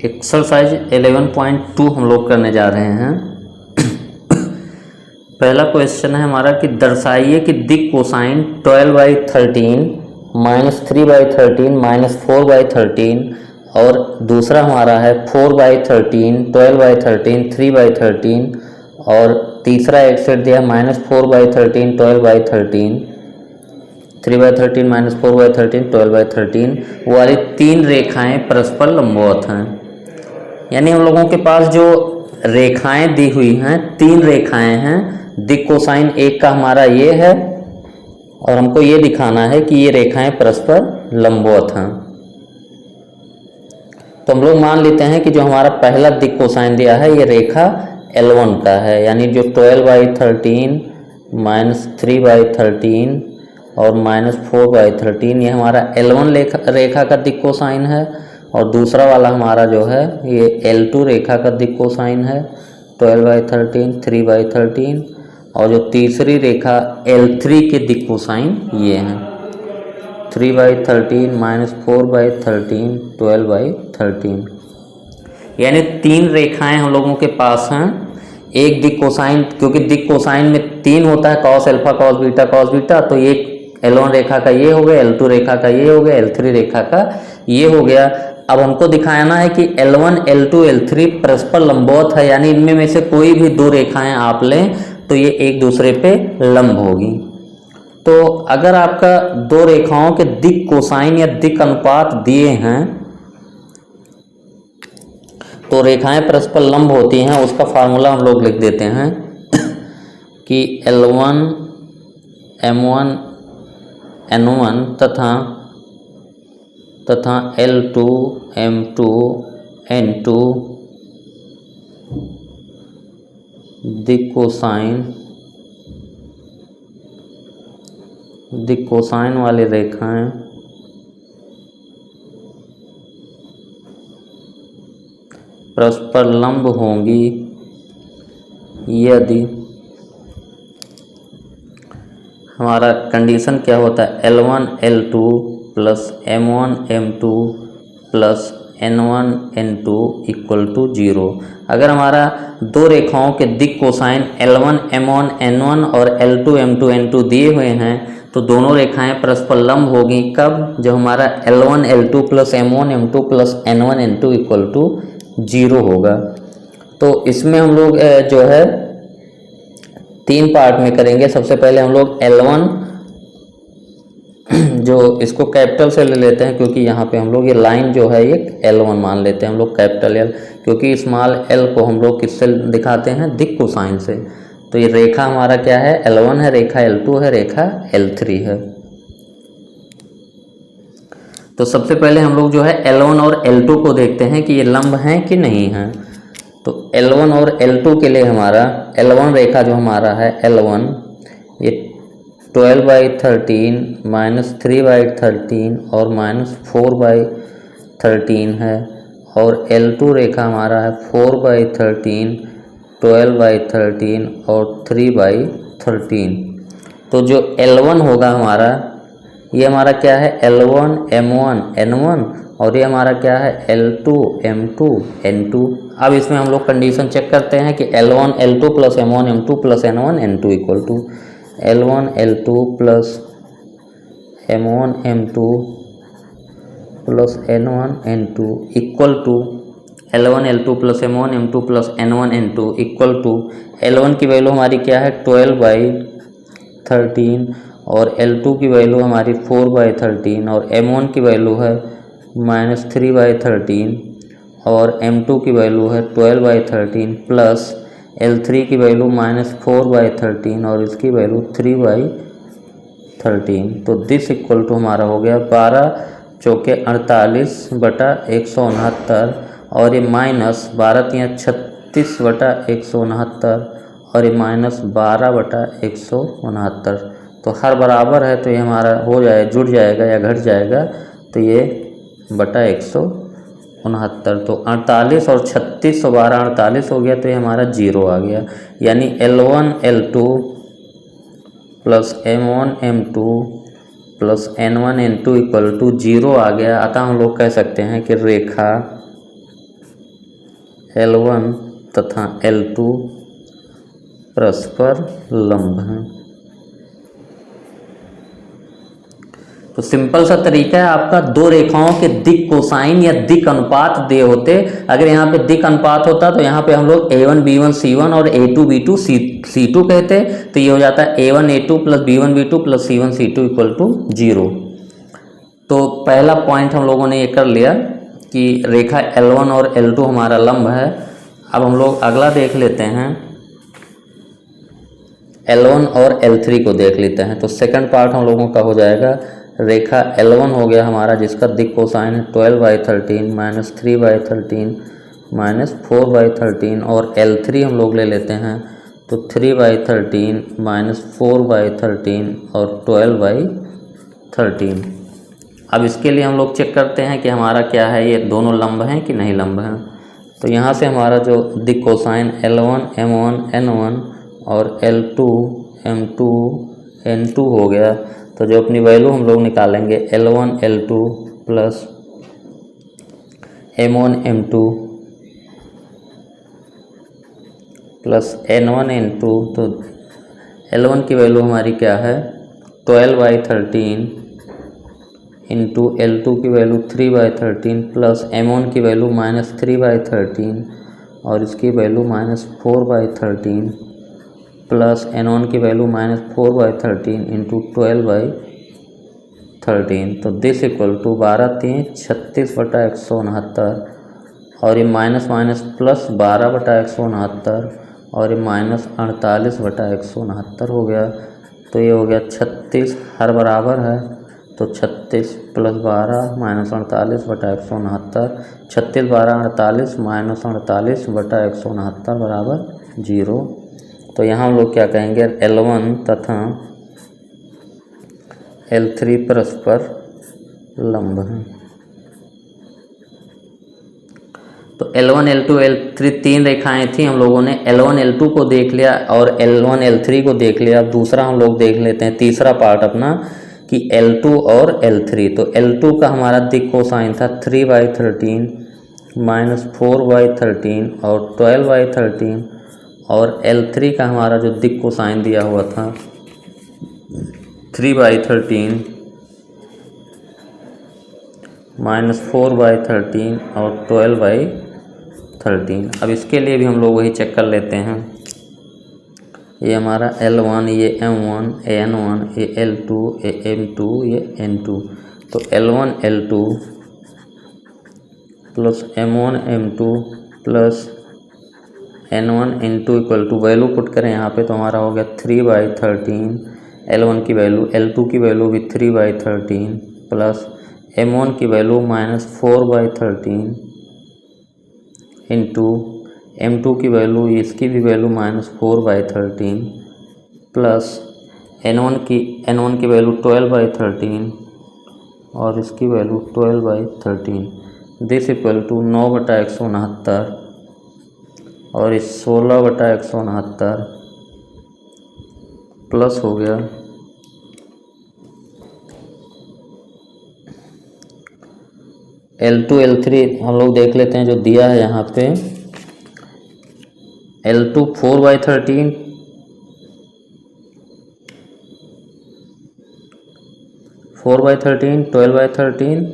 Exercise 11.2 हम लोग करने जा रहे हैं। पहला क्वेश्चन है हमारा कि दर्शाइए कि दिक कोसाइन 12/13 -3/13 -4/13 और दूसरा हमारा है 4/13 12/13 3/13 और तीसरा एक सेट दिया -4/13 12/13 3/13 -4/13 12/13 वाली तीन रेखाएं परस्पर लंबवत हैं। यानी हम लोगों के पास जो रेखाएं दी हुई हैं, तीन रेखाएं हैं। दिक कोसाइन एक का हमारा ये है और हमको ये दिखाना है कि ये रेखाएं परस्पर लंबवत हैं। तो हम लोग मान लेते हैं कि जो हमारा पहला दिक कोसाइन दिया है ये रेखा L1 का है, यानी जो 12/13 -3/13 और -4/13 ये हमारा L1 रेखा का दिक कोसाइन है। और दूसरा वाला हमारा जो है ये L2 रेखा का दिक कोसाइन है 12/13 3/13 और जो तीसरी रेखा L3 के दिक कोसाइन ये हैं 3/13 -4/13 12/13। यानी तीन रेखाएं हम लोगों के पास हैं। एक दिक कोसाइन, क्योंकि दिक कोसाइन में तीन होता है, कॉस अल्फा कॉस बीटा, तो एक L1 रेखा का ये हो गया, L2 रेखा का ये हो गया, L3 रेखा का ये हो गया। अब हमको दिखाना है कि L1 L2 L3 परस्पर लंबवत है, यानी इनमें में से कोई भी दो रेखाएं आप लें तो ये एक दूसरे पे लंब होगी। तो अगर आपका दो रेखाओं के दिक कोसाइन या दिक अनुपात दिए हैं तो रेखाएं परस्पर लंब होती हैं। उसका फार्मूला हम लोग लिख देते हैं कि L1 M1 N1 तथा L2 M2 N2 दिक कोसाइन वाली रेखाएं परस्पर लंब होंगी यदि हमारा कंडीशन क्या होता है L1 L2 plus M1 M2 plus N1 N2 equal to 0। अगर हमारा दो रेखाओं के दिक कोसाइन L1 M1 N1 और L2 M2 N2 दिए हुए हैं तो दोनों रेखाएं परस्पर लंब होगी कब? जब हमारा L1 L2 plus M1 M2 plus N1 N2 equal to 0 होगा। तो इसमें हम लोग जो है तीन पार्ट में करेंगे। सबसे पहले हम लोग L1 जो इसको कैपिटल से ले लेते हैं, क्योंकि यहाँ पे हम लोग ये लाइन जो है ये L1 मान लेते हैं हम लोग कैपिटल L, क्योंकि स्मॉल l को हम लोग किससे दिखाते हैं? दिक कोसाइन से। तो ये रेखा हमारा क्या है? L1 है, रेखा L2 है, रेखा L3 है। तो सबसे पहले हम लोग जो है L1 और L2 को देखते हैं कि ये लंब हैं कि नहीं हैं। तो L1 और L2 के लिए हमारा L1 रेखा जो हमारा है L1 ये 12/13 -3/13 और -4/13 है और L2 रेखा हमारा है 4/13 12/13 और 3/13। तो जो L1 होगा हमारा ये हमारा क्या है? L1 M1 N1 और ये हमारा क्या है? L2 M2 N2। अब इसमें हम लोग कंडीशन चेक करते हैं कि L1 L2 plus M1 M2 plus N1 N2 equal to L1 L2 plus M1 M2 plus N1 N2 equal to L1 L2 plus M1 M2 plus N1 N2 equal to L1 की value हमारी क्या है? 12/13 और L2 की value हमारी 4/13 और M1 की value है -3/13 और M2 की वैल्यू है 12/13 प्लस L3 की वैल्यू -4/13 और इसकी वैल्यू 3/13। तो दिस इक्वल टू हमारा हो गया 12 चौके 48/169 और ये -12 36/169 और ये -12/169। तो हर बराबर है तो ये हमारा हो जाए जुड़ जाएगा या घट जाएगा तो ये बटा 169। तो 48 और 36 और 12 48 हो गया तो ये हमारा 0 आ गया। यानी L1 L2 plus M1 M2 plus N1 N2 equal to 0 आ गया। अतः हम लोग कह सकते हैं कि रेखा L1 तथा L2 परस्पर लंब हैं। तो सिंपल सा तरीका है आपका, दो रेखाओं के दिक कोसाइन या दिक अनुपात दिए होते, अगर यहाँ पे दिक अनुपात होता तो यहाँ पे हम लोग A1 B1 C1 और A2 B2 C2 कहते, तो ये हो जाता है A1 A2 plus B1 B2 plus C1 C2 equal to 0। तो पहला पॉइंट हम लोगों ने ये कर लिया कि रेखा L1 और L2 हमारा लंब है। अब हम लोग अगला देख लेते हैं, L1 और L3 को देख लेते हैं। तो सेकंड पार्ट हम लोगों का हो जाएगा, रेखा L1 हो गया हमारा जिसका दिक कोसाइन है 12/13 माइनस 3/13 माइनस 4/13, और L3 हम लोग ले लेते हैं तो 3/13 माइनस 4/13 और 12/13। अब इसके लिए हम लोग चेक करते हैं कि हमारा क्या है, ये दोनों लंब हैं कि नहीं लंब हैं। तो यहाँ से हमारा जो दिक कोसाइन L1 M1 N1 और L2 M2 N2 हो गया, तो जो अपनी वैल्यू हम लोग निकालेंगे L1 L2 plus M1 M2 plus N1 N2, तो L1 की वैल्यू हमारी क्या है 12/13 इंटू L2 की वैल्यू 3/13 प्लस M1 की वैल्यू माइनस 3/13 और इसकी वैल्यू माइनस 4/13 प्लस N1 की वैल्यू माइनस 4/13 इंटू 12/13। तो दिस इक्वल टू 12×3 = 36/169 और ये माइनस माइनस प्लस 12/169 और ये माइनस 48/169 हो गया। तो ये हो गया 36 हर बराबर है, तो 36 प्लस 12 माइनस 48/169, 36 12 48 माइनस 48/169 बराबर 0। तो यहाँ हम लोग क्या कहेंगे, L1 तथा L3 परस्पर लंब हैं। तो L1 L2 L3 तीन रेखाएं थी, हम लोगों ने L1 L2 को देख लिया और L1 L3 को देख लिया। अब दूसरा हम लोग देख लेते हैं, तीसरा पार्ट अपना, कि L2 और L3। तो L2 का हमारा दिक कोसाइन था 3/13 माइनस 4/13 और 12/13, और L3 का हमारा जो दिक कोसाइन दिया हुआ था 3/13 माइनस 4/13 और 12/13। अब इसके लिए भी हम लोग वही चेक कर लेते हैं, ये हमारा L1, ये M1, ये N1, ये L2, ये M2, ये N2। तो L1 L2 plus M1 M2 plus N1 N2 equal to, value put करें यहाँ पे तो हमारा हो गया 3/13, L1 की वैल्यू, L2 की वैल्यू भी 3/13 प्लस M1 की वैल्यू माइनस 4/13 इंटू M2 की वैल्यू, इसकी भी वैल्यू माइनस 4/13 प्लस N1 की वैल्यू 12/13 और इसकी वैल्यू 12/13। दिस इक्वल टू 9/169 और इस 16/169 प्लस हो गया L2 L3 हम लोग देख लेते हैं जो दिया है यहाँ पे। L2 4/13 4/13 12/13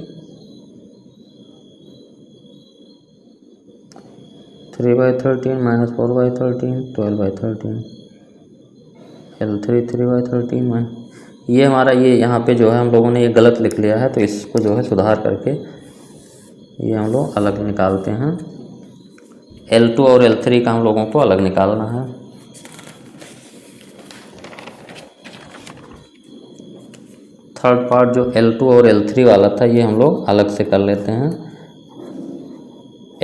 3/13 माइनस 4/13 12/13 L3 3/13 ये हमारा, ये यहाँ पे जो है हम लोगों ने ये गलत लिख लिया है, तो इसको जो है सुधार करके ये हम लोग अलग निकालते हैं। L2 और L3 का हम लोगों को अलग निकालना है। थर्ड पार्ट जो L2 और L3 वाला था ये हम लोग अलग से कर लेते हैं।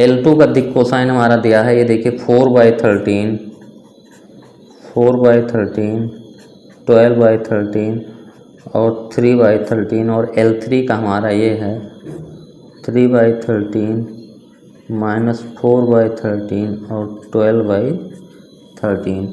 L2 का दिक कोसाइन हमारा दिया है, ये देखिए 4/13 12/13 और 3/13, और L3 का हमारा ये है 3/13 माइनस 4/13 और 12/13।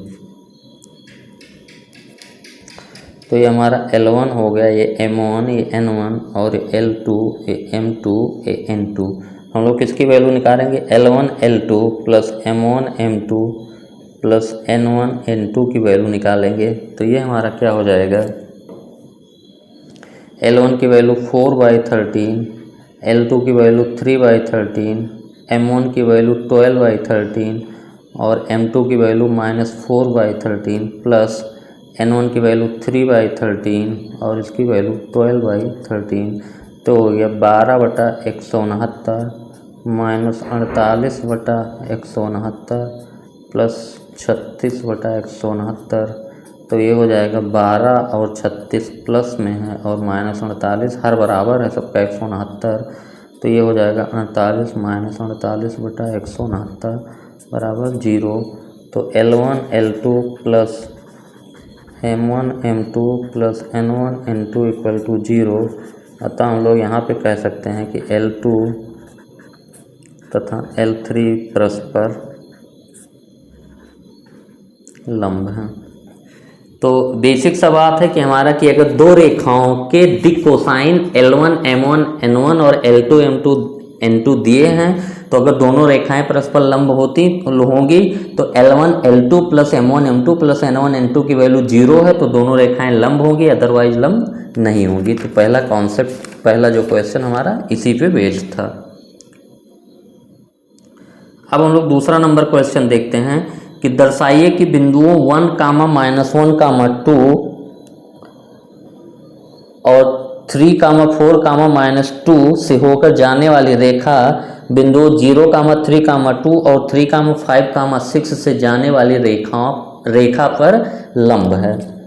तो ये हमारा L1 हो गया, ये M1, ये N1 और L2, ये M2, ये N2। हम लोग किसकी वैल्यू निकालेंगे, L1 L2 plus M1 M2 plus N1 N2 की वैल्यू निकालेंगे। तो ये हमारा क्या हो जाएगा, L1 की वैल्यू 4/13, L2 की वैल्यू 3/13, M1 की वैल्यू 12/13 और M2 की वैल्यू -4/13 प्लस N1 की वैल्यू 3/13 और इसकी वैल्यू 12/13। तो हो गया 12/169 माइनस 48/169 प्लस 36/169। तो ये हो जाएगा 12 और 36 प्लस में है और माइनस 48, हर बराबर है सबका 169। तो ये हो जाएगा 48 माइनस 48/169 बराबर 0। तो L1 L2 plus M1 M2 plus N1 N2 equal to 0। अतः हम लोग यहाँ पे कह सकते हैं कि L2 तथा L3 परस्पर लंब हैं। तो बेसिक सा बात है कि हमारा कि अगर दो रेखाओं के दिक् कोसाइन L1 M1 N1 और L2 M2 N2 दिए हैं, तो अगर दोनों रेखाएं परस्पर लंब होंगी तो L1 L2 plus M1 M2 plus N1 N2 की वैल्यू 0 है, तो दोनों रेखाएं लंब होंगी, अदरवाइज लंब नहीं होगी। तो पहला कॉन्सेप्ट, पहला जो क्वेश्चन हमारा इसी पे बेस्ड था। अब हम लोग दूसरा नंबर क्वेश्चन देखते हैं कि दर्शाइए कि बिंदुओं 1, -1, 2 और 3, 4, -2 से होकर जाने वाली रेखा बिंदुओं 0, 3, 2 और 3, 5, 6 से जाने वाली रेखा पर लंब है।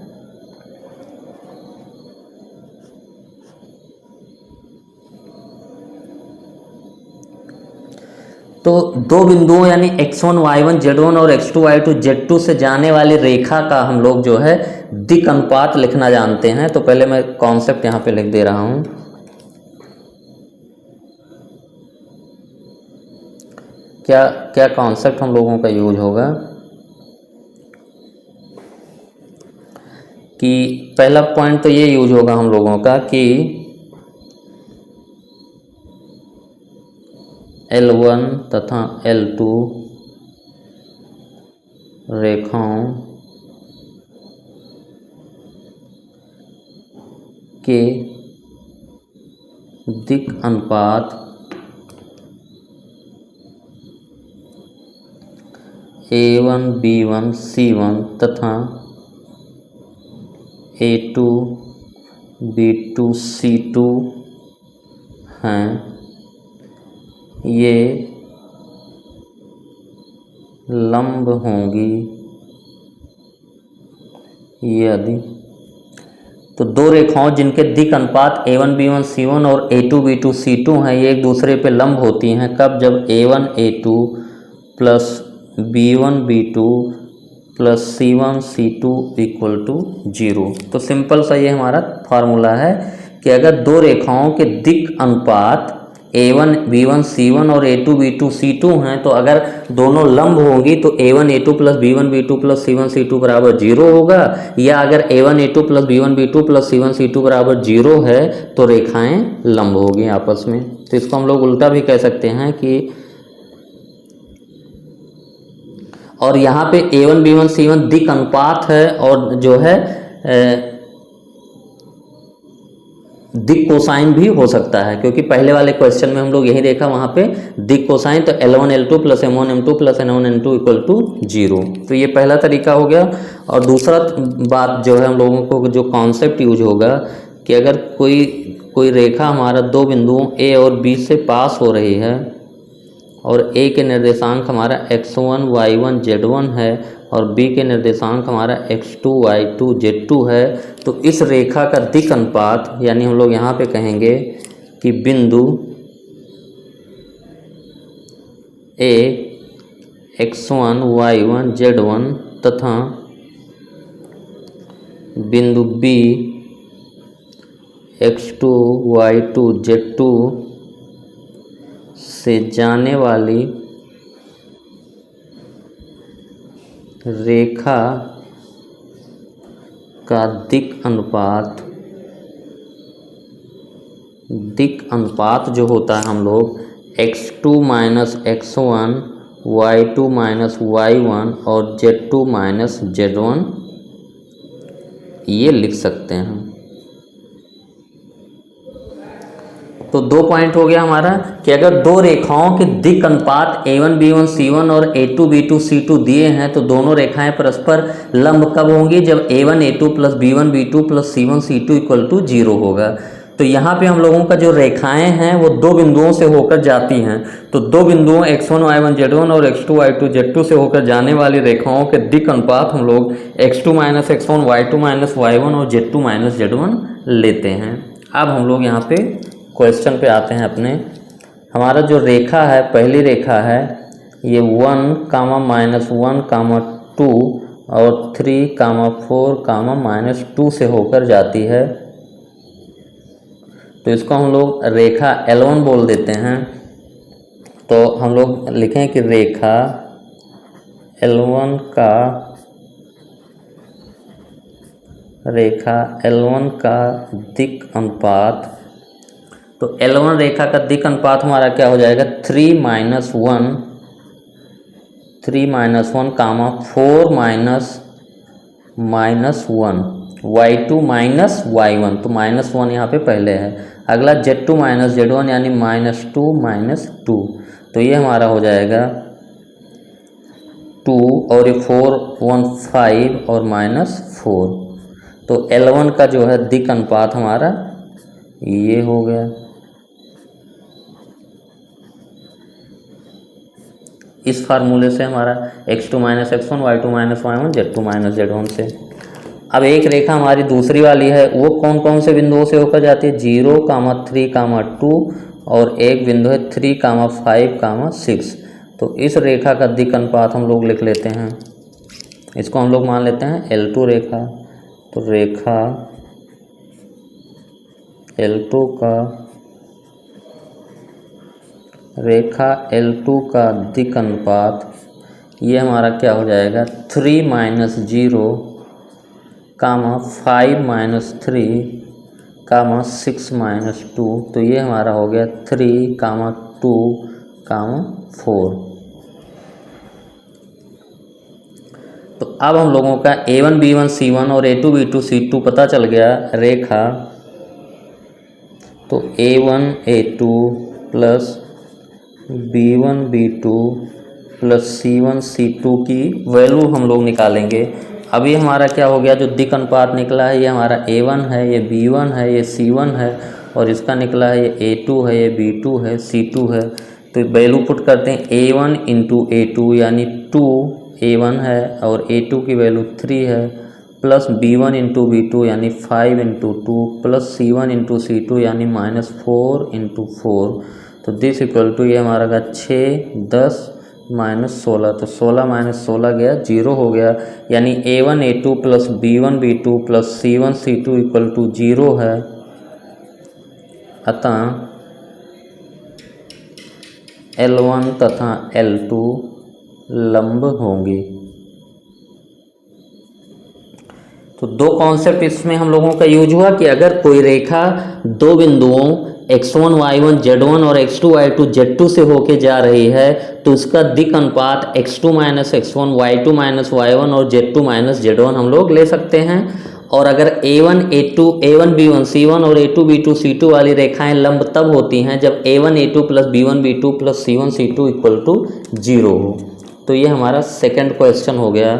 तो दो बिंदुओं यानी x1 y1 z1 और x2 y2 z2 से जाने वाली रेखा का हम लोग जो है दिक् अनुपात लिखना जानते हैं। तो पहले मैं कॉन्सेप्ट यहाँ पे लिख दे रहा हूँ। क्या कॉन्सेप्ट हम लोगों का यूज होगा कि पहला पॉइंट तो ये यूज होगा हम लोगों का कि L1 तथा L2 रेखाओं के दिक् अनुपात A1 B1 C1 तथा A2 B2 C2 हैं। ये लंब होंगी यदि, तो दो रेखाओं जिनके दिक् अनुपात A1 B1 C1 और A2 B2 C2 हैं, ये एक दूसरे पे लंब होती हैं। कब? जब A1 A2 plus B1 B2 plus C1 C2 equal to 0। तो सिंपल सा ये हमारा फार्मूला है कि अगर दो रेखाओं के दिक् अनुपात A1 B1 C1 और A2 B2 C2 हैं, तो अगर दोनों लंब होंगी तो A1 A2 plus B1 B2 plus C1 C2 बराबर 0 होगा, या अगर A1 A2 plus B1 B2 plus C1 C2 बराबर 0 है तो रेखाएं लंब होगी आपस में। तो इसको हम लोग उल्टा भी कह सकते हैं कि, और यहाँ पे A1 B1 C1 दिक् अनुपात है और जो है दिक् कोसाइन भी हो सकता है, क्योंकि पहले वाले क्वेश्चन में हम लोग यही देखा, वहाँ पे दिक् कोसाइन तो L1 L2 plus M1 M2 plus N1 N2 equal to 0। तो ये पहला तरीका हो गया। और दूसरा बात जो है हम लोगों को जो कॉन्सेप्ट यूज होगा कि अगर कोई रेखा हमारा दो बिंदुओं A और B से पास हो रही है और A के निर्देशांक हमारा x1 y1 z1 है और B के निर्देशांक हमारा x2 y2 z2 है, तो इस रेखा का दिक् अनुपात यानी हम लोग यहाँ पे कहेंगे कि बिंदु A x1 y1 z1 तथा बिंदु B x2 y2 z2 से जाने वाली रेखा का दिक् अनुपात जो होता है हम लोग x2 minus x1, y2 minus y1 और z2 माइनस z1, ये लिख सकते हैं। तो 2 पॉइंट हो गया हमारा कि अगर दो रेखाओं के दिक् अनुपात a1 b1 c1 और a2 b2 c2 दिए हैं तो दोनों रेखाएं परस्पर लंब कब होंगी? जब a1 a2 plus b1 b2 plus c1 c2 equal to 0 होगा। तो यहाँ पे हम लोगों का जो रेखाएं हैं वो दो बिंदुओं से होकर जाती हैं। तो दो बिंदुओं x1 y1 z1 और x2 y2 z2 से होकर जाने वाली रेखाओं के दिक् अनुपात हम लोग x2 minus x1 y2 minus y1 और z2 माइनस z1 लेते हैं। अब हम लोग यहाँ पे क्वेश्चन पे आते हैं अपने। हमारा जो रेखा है, पहली रेखा है ये 1 कामा माइनस 1 कामा 2 और 3 कामा 4 कामा माइनस 2 से होकर जाती है। तो इसको हम लोग रेखा L1 बोल देते हैं। तो हम लोग लिखें कि रेखा L1 का दिक् अनुपात, तो L1 रेखा का दिक् अनुपात हमारा क्या हो जाएगा? 3 माइनस 1 कामा 4 माइनस 1 y2 माइनस y1, तो माइनस 1 यहाँ पे पहले है। अगला z2 माइनस z1 यानी -2 माइनस 2, तो ये हमारा हो जाएगा 2 और ये 4 1 5 और -4। तो L1 का जो है दिक् अनुपात हमारा ये हो गया। इस फार्मूले से हमारा x2 minus x1 y2 minus y1 z2 minus z1 से। अब एक रेखा हमारी दूसरी वाली है, वो कौन कौन से बिंदुओं से होकर जाती है? 0 कामा 3 कामा 2 और एक बिंदु है 3 कामा 5 कामा 6। तो इस रेखा का दिक् अनुपात हम लोग लिख लेते हैं, इसको हम लोग मान लेते हैं L2 रेखा। तो रेखा L2 का दिक् अनुपात ये हमारा क्या हो जाएगा? 3 माइनस 0 कामा 5 माइनस 3 कामा 6 माइनस 2, तो ये हमारा हो गया 3 कामा 2 कामा 4। तो अब हम लोगों का a1 b1 c1 और a2 b2 c2 पता चल गया रेखा। तो a1 a2 plus b1 b2 plus c1 c2 की वैल्यू हम लोग निकालेंगे। अभी हमारा क्या हो गया? जो दिक् अनुपात निकला है ये हमारा a1 है, ये b1 है, ये c1 है और इसका निकला है ये a2 है, ये b2 है, c2 है। तो वैल्यू पुट करते हैं a1 इंटू a2 यानी 2 a1 है और a2 की वैल्यू 3 है, प्लस b1 इंटू b2 यानी 5 into 2 plus c1 into c2 यानी -4 इंटू 4। तो दिस इक्वल टू ये हमारा का 6 10 -16, तो 16 माइनस 16 गया 0 हो गया, यानी a1 a2 plus b1 b2 plus c1 c2 equal to 0 है। अतः L1 तथा L2 लंब होंगे। तो दो कॉन्सेप्ट इसमें हम लोगों का यूज हुआ कि अगर कोई रेखा दो बिंदुओं x1 y1 z1 और x2 y2 z2 से होके जा रही है तो उसका दिक् अनुपात x2 minus x1 y2 minus y1 और z2 माइनस z1 हम लोग ले सकते हैं। और अगर a1 a2 a1 b1 c1 और a2 b2 c2 वाली रेखाएं लंब तब होती हैं जब a1 a2 plus b1 b2 plus c1 c2 equal to 0 हो। तो ये हमारा सेकंड क्वेश्चन हो गया।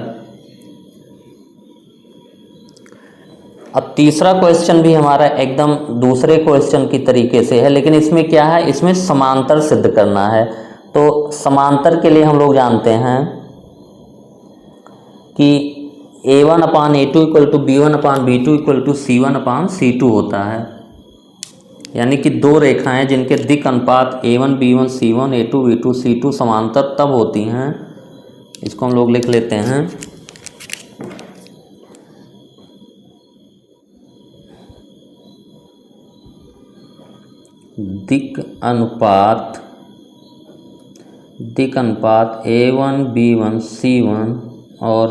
अब तीसरा क्वेश्चन भी हमारा एकदम दूसरे क्वेश्चन की तरीके से है, लेकिन इसमें क्या है, इसमें समांतर सिद्ध करना है। तो समांतर के लिए हम लोग जानते हैं कि a1 upon a2 equal to b1 upon b2 equal to c1 upon c2 होता है। यानी कि दो रेखाएं जिनके दिक् अनुपात a1 b1 c1 a2 b2 c2 समांतर तब होती हैं, इसको हम लोग लिख लेते हैं दिक् अनुपात a1 b1 c1 और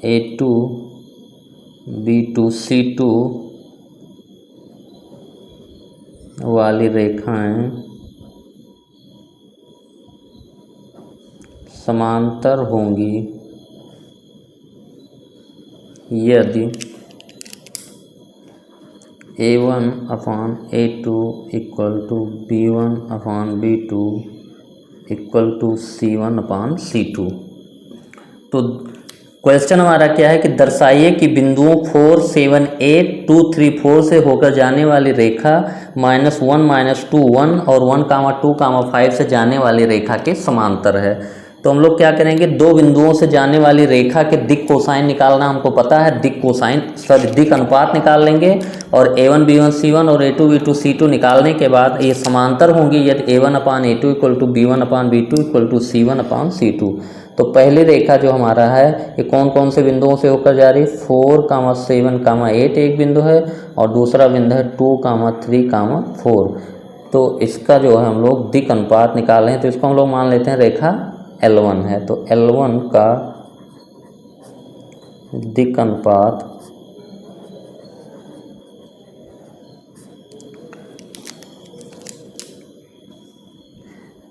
a2 b2 c2 वाली रेखाएं समांतर होंगी यदि A1/A2 equal to B1/B2 equal to C1/C2। तो क्वेश्चन हमारा क्या है कि दर्शाइए कि बिंदुओं 4, 7, 8, 2, 3, 4 से होकर जाने वाली रेखा -1, -2, 1 और 1, 2, 5 से जाने वाली रेखा के समांतर है। तो हम लोग क्या करेंगे, दो बिंदुओं से जाने वाली रेखा के दिक कोसाइन निकालना हमको पता है, दिक अनुपात निकाल लेंगे और A1 B1 C1 और A2 B2 C2 निकालने के बाद ये समांतर होंगी यदि A1/A2 equal to B1/B2 equal to C1/C2। तो पहली रेखा जो हमारा है ये कौन कौन से बिंदुओं से होकर जा रही है, 4, 7, 8 एक बिंदु है और दूसरा बिंदु है 2, 3, 4। तो इसका जो है हम लोग दिक अनुपात निकाल रहे हैं, तो इसको हम लोग मान लेते हैं रेखा L1 है। तो L1 का दिक अनुपात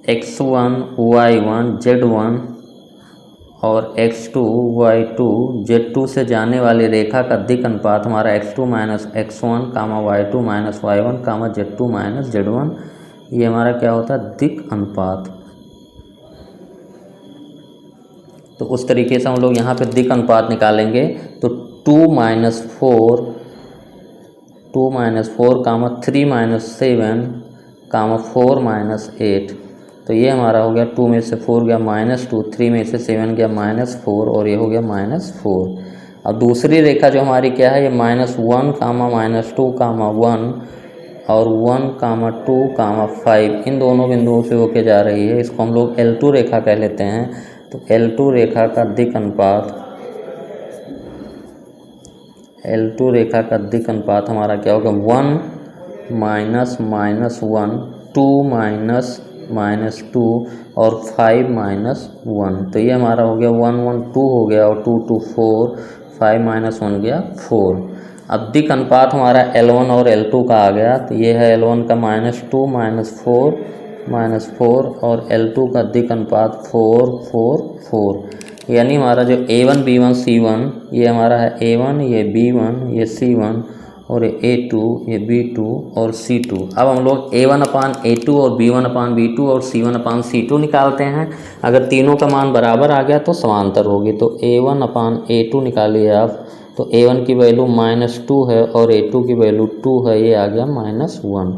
X1 Y1 Z1 और X2 Y2 Z2 से जाने वाली रेखा का दिक अनुपात हमारा X2 - X1 Y2 - Y1 Z2 - Z1, ये हमारा क्या होता है, दिक अनुपात। तो उस तरीके से हम लोग यहाँ पे दिक अनुपात निकालेंगे। तो 2 - 4 3 - 7 4 - 8, तो ये हमारा हो गया 2 में से 4 गया -2, 3 में से 7 गया -4 और ये हो गया -4। अब दूसरी रेखा जो हमारी क्या है, ये -1, -2, 1 और 1, 2, 5 इन दोनों बिंदुओं से होके जा रही है। इसको हम लोग L2 रेखा कह लेते हैं। तो L2 रेखा का दिक अनुपात हमारा क्या होगा, 1 -1 2 -2 और 5 -1। तो ये हमारा हो गया 1 1 2 हो गया और 2 2 4, 5 -1 गया 4। अब दिक अनुपात हमारा L1 और L2 का आ गया। तो ये है L1 का -2 -4 और L2 का दिक अनुपात 4 4 4, यानी हमारा जो A1 B1 C1 ये हमारा है A1, ये B1, ये C1 और ये A2, ये B2 और C2। अब हम लोग A1/A2 और B1/B2 और C1/C2 निकालते हैं। अगर तीनों का मान बराबर आ गया तो समांतर होगी। तो A1/A2 निकालिए आप, तो A1 की वैल्यू -2 है और A2 की वैल्यू 2 है, ये आ गया -1।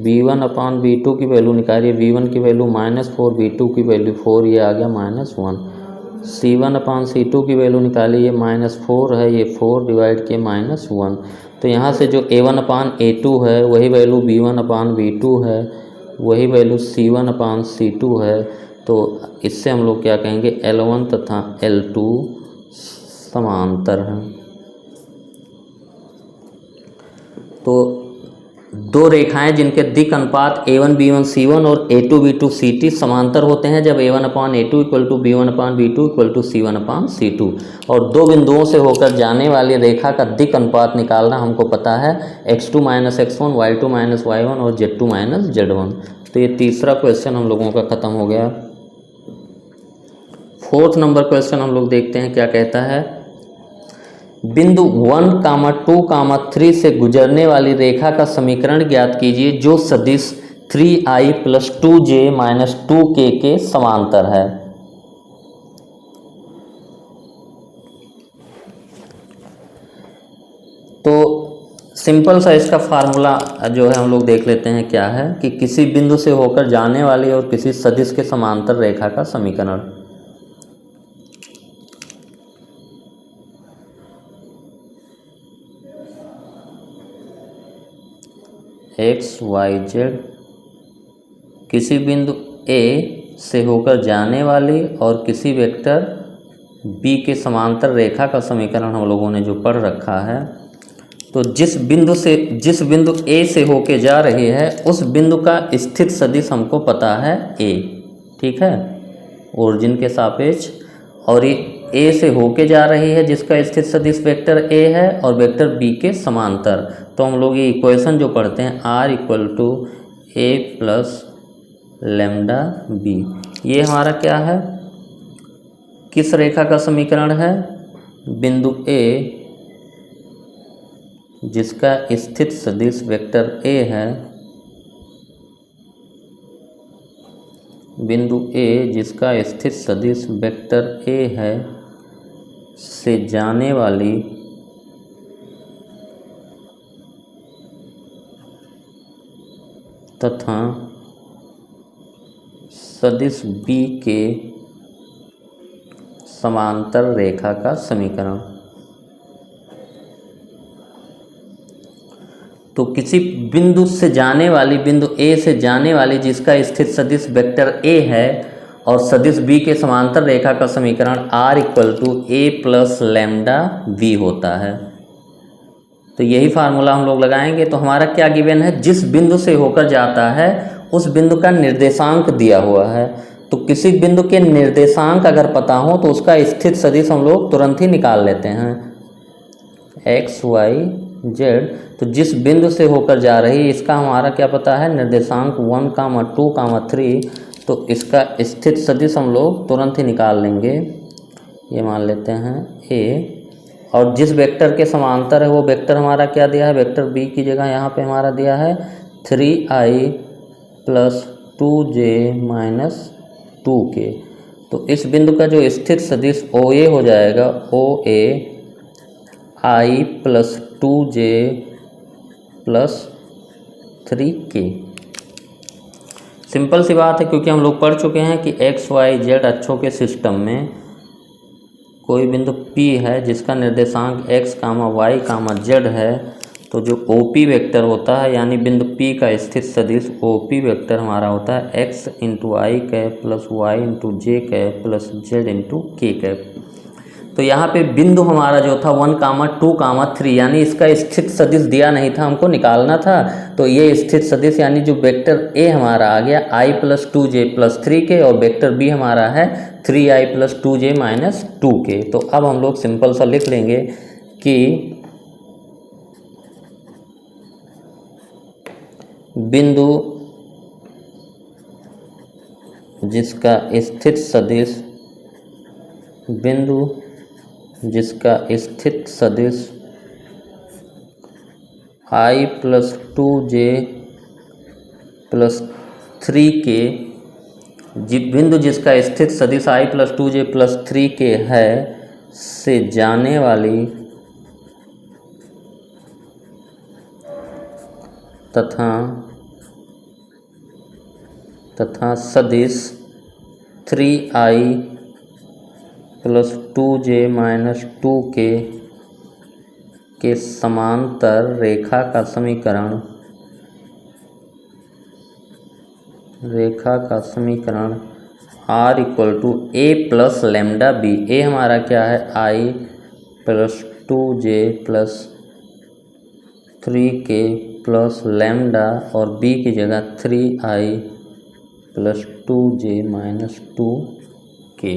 B1/B2 की वैल्यू निकालिए, B1 की वैल्यू -4, B2 की वैल्यू 4, ये आ गया -1। C1/C2 की वैल्यू निकालिए, -4 है, ये 4 डिवाइड के -1। तो यहाँ से जो A1/A2 है वही वैल्यू B1/B2 है, वही वैल्यू C1/C2 है। तो इससे हम लोग क्या कहेंगे, L1 तथा L2 समांतर हैं। तो दो रेखाएं जिनके दिक अनुपात A1 B1 C1 और A2 B2 C2 समांतर होते हैं जब A1/A2 equal to B1/B2 equal to C1/C2। और दो बिंदुओं से होकर जाने वाली रेखा का दिक अनुपात निकालना हमको पता है, X2 - X1 Y2 - Y1 और Z2 - Z1। तो ये तीसरा क्वेश्चन हम लोगों का ख़त्म हो गया। 4th नंबर क्वेश्चन हम लोग देखते हैं क्या कहता है। बिंदु 1, 2, 3 से गुजरने वाली रेखा का समीकरण ज्ञात कीजिए जो सदिश 3i + 2j - 2k के समांतर है। तो सिंपल सा इसका फार्मूला जो है हम लोग देख लेते हैं क्या है, कि किसी बिंदु से होकर जाने वाली और किसी सदिश के समांतर रेखा का समीकरण। x y z किसी बिंदु A से होकर जाने वाली और किसी वेक्टर B के समांतर रेखा का समीकरण हम लोगों ने जो पढ़ रखा है। तो जिस बिंदु A से होके जा रही है उस बिंदु का स्थित सदिश हमको पता है A, ठीक है, ओरिजिन के सापेक्ष। और ये ए से होके जा रही है जिसका स्थित सदिश वेक्टर ए है और वेक्टर बी के समांतर। तो हम लोग ये इक्वेशन जो पढ़ते हैं r equal to a plus lambda b, ये हमारा क्या है, किस रेखा का समीकरण है, बिंदु ए जिसका स्थित सदिश वेक्टर ए है, बिंदु ए जिसका स्थित सदिश वेक्टर ए है से जाने वाली तथा सदिश बी के समांतर रेखा का समीकरण। तो किसी बिंदु से जाने वाली, बिंदु ए से जाने वाली जिसका स्थित सदिश वेक्टर ए है और सदिश बी के समांतर रेखा का समीकरण r equal to a plus lambda b होता है। तो यही फार्मूला हम लोग लगाएंगे। तो हमारा क्या गिवन है, जिस बिंदु से होकर जाता है उस बिंदु का निर्देशांक दिया हुआ है। तो किसी बिंदु के निर्देशांक अगर पता हो तो उसका स्थित सदिश हम लोग तुरंत ही निकाल लेते हैं, एक्स वाई जेड। तो जिस बिंदु से होकर जा रही इसका हमारा क्या पता है, निर्देशांक 1, 2, 3। तो इसका स्थित सदिश हम लोग तुरंत ही निकाल लेंगे, ये मान लेते हैं ए। और जिस वेक्टर के समांतर है वो वेक्टर हमारा क्या दिया है, वेक्टर बी की जगह यहाँ पे हमारा दिया है 3i + 2j - 2k। तो इस बिंदु का जो स्थित सदिश OA हो जाएगा, OA i + 2j + 3k। Simple सी बात है, क्योंकि हम लोग पढ़ चुके हैं कि x y z अक्षों के सिस्टम में कोई बिंदु P है जिसका निर्देशांक x, y, z है। तो जो OP वेक्टर होता है यानी बिंदु P का स्थित सदिश OP वेक्टर हमारा होता है x × i + y × j + z × k। तो यहाँ पे बिंदु हमारा जो था 1, 2, 3 यानी इसका स्थित सदिश दिया नहीं था, हमको निकालना था। तो ये स्थित सदिश यानी जो वेक्टर ए हमारा आ गया i + 2j + 3k और वेक्टर बी हमारा है 3i + 2j - 2k। तो अब हम लोग सिंपल सा लिख लेंगे कि बिंदु जिसका स्थित सदिश i + 2j + 3k, बिंदु जिसका स्थित सदिश i + 2j + 3k है से जाने वाली तथा सदिश 3i + 2j - 2k के समांतर रेखा का समीकरण R = A + lambda B. A हमारा क्या है, i + 2j + 3k + लैम्डा और बी की जगह 3i + 2j - 2k।